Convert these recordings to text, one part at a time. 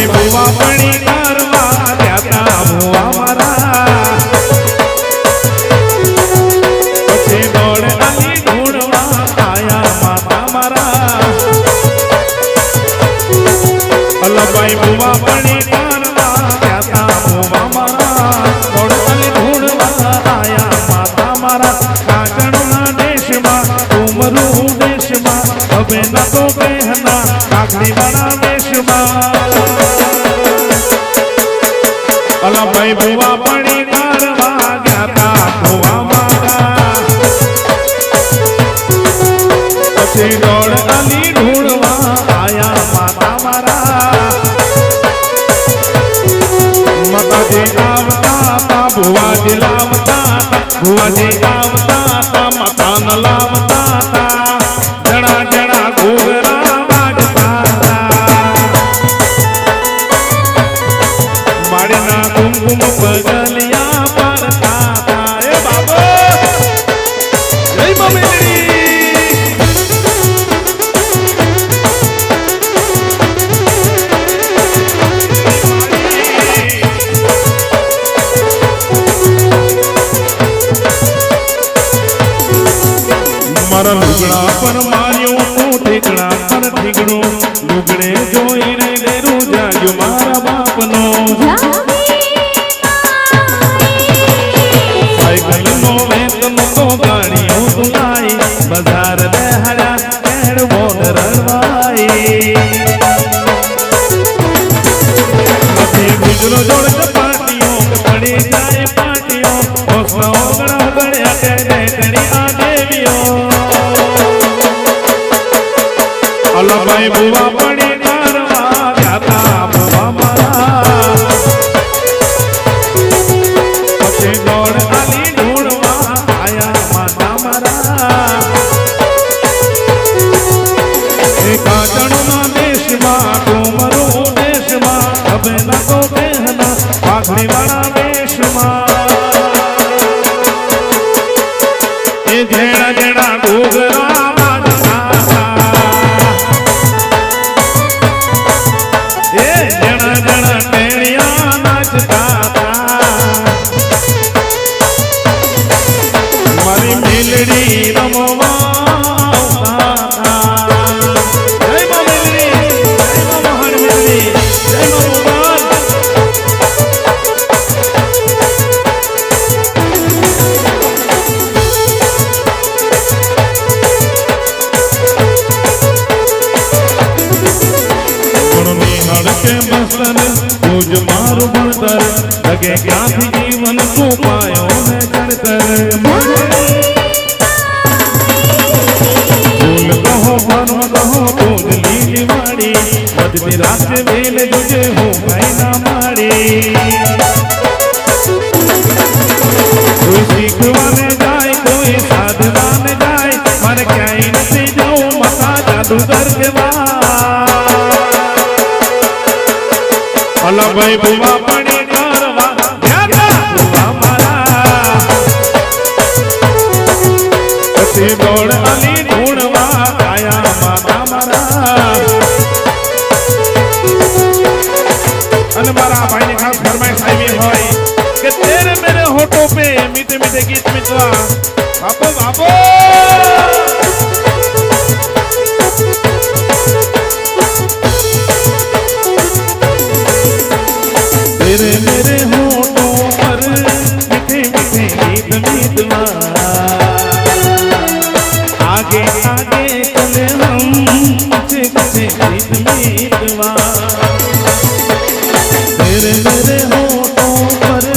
ભાઈ ભુવા પણી કરવા ત્યાતા ભુવા મારા પછી દોડ આલી ઢૂંઢવા આયા માતા મારા ભાઈ ભુવા પણી કરવા ત્યાતા ભુવા મારા દોડ આલી ઢૂંઢવા આયા માતા મારા કાકણના દેશમાં ઉમરું દેશમાં હવે ન તો કહેના કાકડી વાળા દેશમાં અલા ભાઈ ભુવા પણી કરવા ગયા ભુવા મારા પછી દોડ આલી ઢૂંઢવા આયા માતા મારા માતાજી આવતા તા ભુવાજી લાવતા ભુવાજી આવતા તા માતા ન લાવતા તા જણા જણા ઘૂઘરા વાગતા માડીના કુમકુમ પગલિયા પાડતા તા એ બાબો જય મમ્મી મારા લુગડા પર માર્યો તું ઠીકડા પર ઠીકડો લુગડે જોઈને ડેરું જાગ્યો મારા બાપનો સાયકલ નો વેતન તો ગાડીઓ તુલાઈ બજાર બેહાડ્યા કેડ બોન રળવાઈ નથી ગુજરો જોડ ચપાટીઓ પડી જાય પાટીઓ ઓસના ઓગણા ઓગણ્યા કે તેડી આ દેવીઓ અલા ભાઈ ભુવા પણી કરવા ગયા ભુવા મારા પછી દોડ આલી ઢૂંઢવા આયા માતા મારા એ કાચણના દેશમાં કુમરો દેશમાં હવે ન તો કહેના પાઘડી વાળા દેશમાં એ જેણા જેણા ઘૂઘરા મેલડી રમવા જય મા મેલડી જય મા મહાન મેલડી જય મા ભગવાન ગુણની હડકે બસર તુજ મારું ભણતર લગે ક્યાંથી જીવન તું પાયો ને ચણતર રાત વેલ જોજે હું કઈ ના માડી કોઈ શીખવાને જાય કોઈ સાધવાને જાય મારે ક્યાંય નથી જવું માતા જાદુગર કેવા અલા ભાઈ ભુવા પણી કરવા ગયા ભુવા મારા પછી દોડ આલી ઢૂંઢવા આયા માતા મારા અને મારા ભાઈની ખાસ ફરમાઈશ આવી હોય કે તેરે મેરે હોઠો पे मीठे मीठे गीत मिटवा बाबो बाबो तेरे मेरे होठों पर मीठे मीठे गीत मिटवा आगे आगे चले हम कुछ कुछ गीत मिटवा तेरे मेरे होठों पर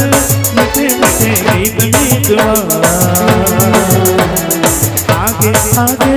मीठे मीठे गीत मिटवा आगे आगे